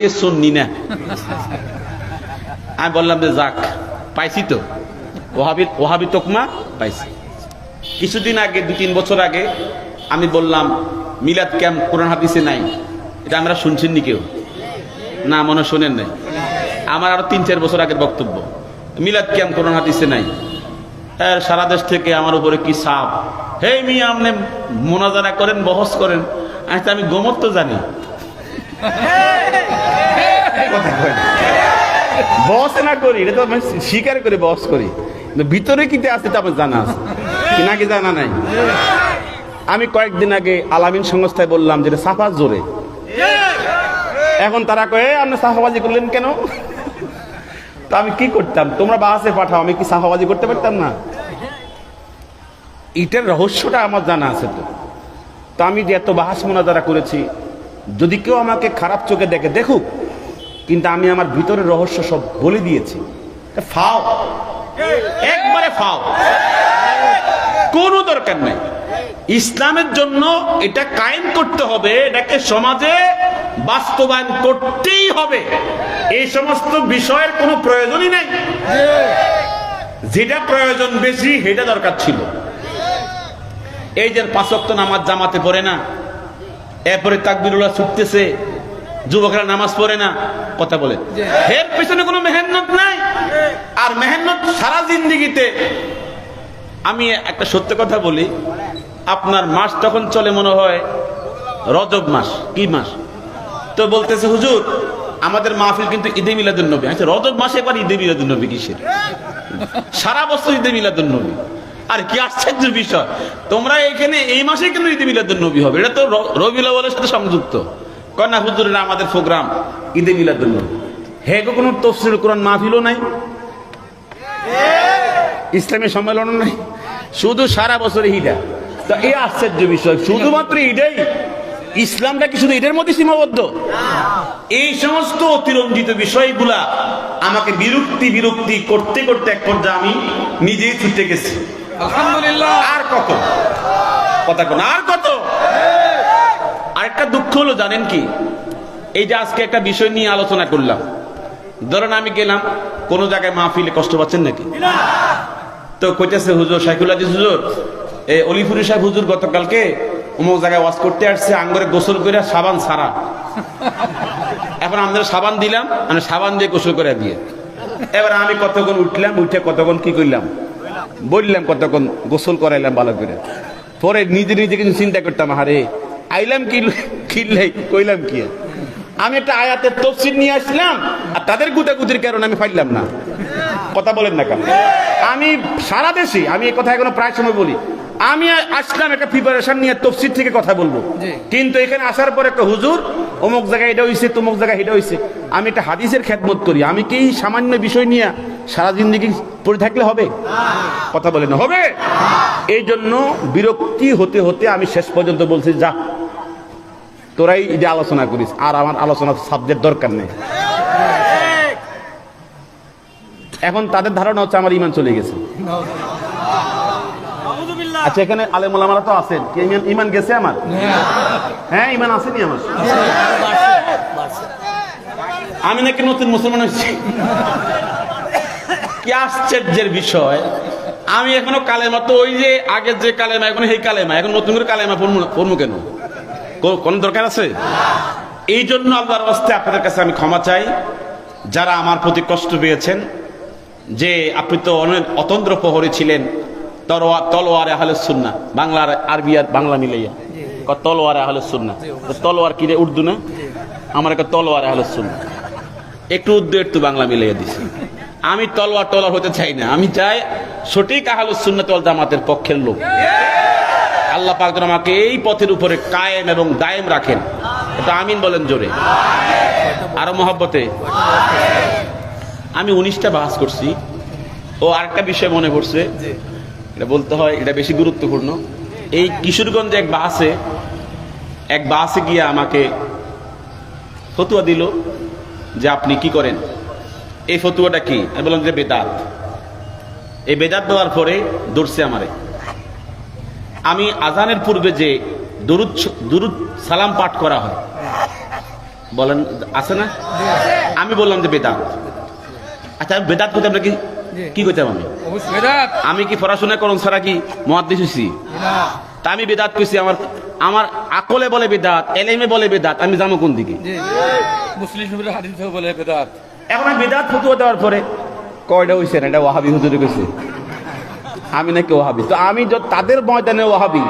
সুন্নি না। আমি বললাম যে যাক, পাইছি তো, ওহাবি তোকমা পাইছি। কিছুদিন আগে 2-3 বছর আগে আমি বললাম মিলাদ ক্যাম্প কোরআন হাদিসে নাই, এটা আমরা শুনছেন নি কেউ? না, মনে শোনেন নাই। আমার আরো 3-4 বছর আগের বক্তব্য, মিলাদ ক্যাম্প কোরআন হাদিসে নাই। সারা দেশ থেকে আমার উপরে কি চাপ, হে মিয়া আপনি মোনাজারা করেন, বহস করেন। আমি গোমত তো জানি, বস না করি, এটা তো স্বীকার করে বস করি, ভিতরে কি আছে তা আমার জানা আছে কি নাকি জানা নাই। আমি কয়েকদিন আগে আলামিন সংস্থায় বললাম যেটা সাফা জোরে, এখন তারা কয়ে আপনি সাফাবাজি করলেন কেন? তো আমি কি করতাম, তোমরা বাসে পাঠাও, আমি কি সাফাবাজি করতে পারতাম না? এটার রহস্যটা আমার জানা আছে। তো আমি যে এত বাহাস মোনাজারা করেছি, যদি কেউ আমাকে খারাপ চোখে দেখে দেখুক, কিন্তু আমি আমার ভিতরের রহস্য সব বলে দিয়েছি। ফাও, একবারে ফাও, কোনো দরকার নাই। ইসলামের জন্য এটা কায়েম করতে হবে, এটাকে সমাজে বাস্তবায়ন করতেই হবে। এই সমস্ত বিষয়ের কোনো প্রয়োজনই নাই। যেটা প্রয়োজন বেশি সেটা দরকার ছিল। এই যে 5 ওয়াক্ত নামাজ জামাতে পড়ে না, এরপরে তাকবীরুল্লাহ ছুটতেছে, যুবকরা নামাজ পড়ে না, কথা বলে, এর পিছনে কোনো মেহনত নাই। আর মেহনত সারা জিন্দেগিতে। আমি একটা সত্য কথা বলি, আপনার মাস তখন চলে মনে হয় রজব মাস, কি মাস? তো বলতেছে হুজুর আমাদের মাহফিল কিন্তু ঈদে মিলাদুন নবী। আচ্ছা, রজব মাসে একবার ঈদে মিলাদুন নবী কিসের? সারা বছর ঈদে মিলাদুন নবী। আর কি আশ্চর্য বিষয়, তোমরা এখানে এই মাসে কেন ঈদে মিলাদুন নবী হবে? এটা তো রবিউল আউয়ালের সাথে সংযুক্ত। কন্যা হুজুরের আমাদের প্রোগ্রাম ঈদে মিলাদুন নবী। হে কোনো তাফসীরুল কোরআন মাহফিলও নাই, ইসলামী সম্মেলনও নাই, শুধু সারা বছর ঈদা। তো এই আশ্চর্য বিষয়, শুধুমাত্র ঈদেই ইসলামটা কি শুধু ঈদের মধ্যে সীমাবদ্ধ? এই সমস্ত অতিরঞ্জিত বিষয়গুলা আমাকে বিরক্তি করতে করতে এক পর্যায়ে আমি নিজেই ছুটে গেছি। আলহামদুলিল্লাহ। আর কত কথা কোন, আর কত? আরেকটা দুঃখ হলো জানেন কি, এই যে আজকে একটা বিষয় নিয়ে আলোচনা করলাম, ধরেন আমি গেলাম কোন জায়গায় মাহফিলে, কষ্ট পাচ্ছেন নাকি? তো কইতেছে হুজুর শাইখুল হাদিস হুজুর, এই অলিপুরি সাহেব হুজুর গতকালকে অমুক জায়গায় ওয়াজ করতে আসছে, আঙ্গরে গোসল করে সাবান ছাড়া। এখন আমরা সাবান দিলাম, মানে সাবান দিয়ে গোসল করে দিয়ে। এবার আমি কতক্ষণ উঠলাম, উঠে কতক্ষণ কি করলাম বললাম, কতক্ষণ গোসল করাইলাম ভালো করে। পরে নিজে কিছু চিন্তা করতাম, আরে আইলাম কি কইলাম কি? আমি একটা আয়াতের তাফসীর নিয়ে আসলাম, আর তাদের গুতাগুতির কারণে আমি পাইলাম না। কথা বলেন না কেন? আমি সারা দেশে, আমি এই কথা এখনো প্রায় সময় বলি, আমি আসলাম একটা প্রিপারেশন নিয়ে তাফসীর থেকে কথা বলবো, কিন্তু এখানে আসার পর একটা হুজুর অমুক জায়গায় এটা হইছে, তমুক জায়গায় এটা হইছে। আমি একটা হাদিসের খেদমত করি, আমি কি সামান্য বিষয় নিয়ে সারা জিন্দেগি পড়ে থাকলে হবে? কথা বলেন, হবে? এই জন্য বিরক্তি হতে হতে আমি শেষ পর্যন্ত বলছি, যা তোরাই যে আলোচনা করিস, আর আমার আলোচনার সাবজেক্ট দরকার নেই। এখন তাদের ধারণা হচ্ছে আমার ঈমান চলে গেছে। আচ্ছা, এখানে আলেম ওলামারা তো আছেন, কি ঈমান গেছে আমার? হ্যাঁ, ঈমান আসেনি আমার। আমি নাকি নতুন মুসলমান হচ্ছি? কি আশ্চর্যের বিষয়, আমি এখনো কালেমা, তো ওই যে আগের যে কালেমা, এখন সেই কালেমা, এখন নতুন করে কালেমা পড়বো কেন? কোন দরকার আছে? এই জন্য আল্লাহর ওয়াস্তে আপনাদের কাছে আমি ক্ষমা চাই, যারা আমার প্রতি কষ্ট পেয়েছেন, যে আপনি তো অনেক অতন্দ্র প্রহরী ছিলেন। তলোয়ারে আহলুস সুন্নাহ, বাংলার আরবি আর বাংলা মিলাইয়া তলোয়ারে আহলুস সুন্নাহ। তলোয়ার কি রে, উর্দু না? আমার একটা তলোয়ারে আহলুস সুন্নাহ, একটু উর্দু একটু বাংলা মিলাইয়া দিছি। আমি তলোয়ার হতে চাই না, আমি চাই সঠিক আহলুস সুন্নাত ওয়াল জামাতের পক্ষের লোক। আল্লাহ পাক যেন আমাকে এই পথের উপরে কায়েম এবং দায়েম রাখেন। এটা আমিন বলেন জোরে, আরো মহব্বতে। আমি 19টা বাস করছি। ও আরেকটা বিষয় মনে পড়ছে, এটা বলতে হয়, এটা বেশি গুরুত্বপূর্ণ। এই কিশোরগঞ্জে এক বাসে গিয়ে আমাকে ফতুয়া দিল যে আপনি কি করেন, এই ফতুয়াটা কি? আমি বললাম যে বেদাত। এই বেদাত দেওয়ার পরে দৌড়ছে আমারে। আমি আজানের পূর্বে যে দুরুদ সালাম পাঠ করা হয়, বলেন আছে না? আমি বললাম যে বেদাত। আচ্ছা আমি বেদাত করতে আপনাকে কি করতাম? আমি কি পড়াশোনা করুন ছাড়া কি মুহাদ্দিস হইছি? তা আমি বেদাত কইছি, আমার আমার আকলে বলে বেদাত, এলেমে বলে বেদাত, আমি জানো কোন দিকে? মুসলিম হাদিসে বলে বেদাত। এখন আমি বেদাত ফতোয়া দেওয়ার পরে কয়টা হইছে না, এটা ওয়াহাবি হুজুরে কইছে আমি নাকি ওয়াহাবি। তো আমি তাদের ময়দানে ওয়াহাবি,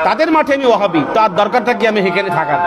তাদের মাঠে আমি ওয়াহাবি, তার দরকারটা কি আমি এখানে থাকার?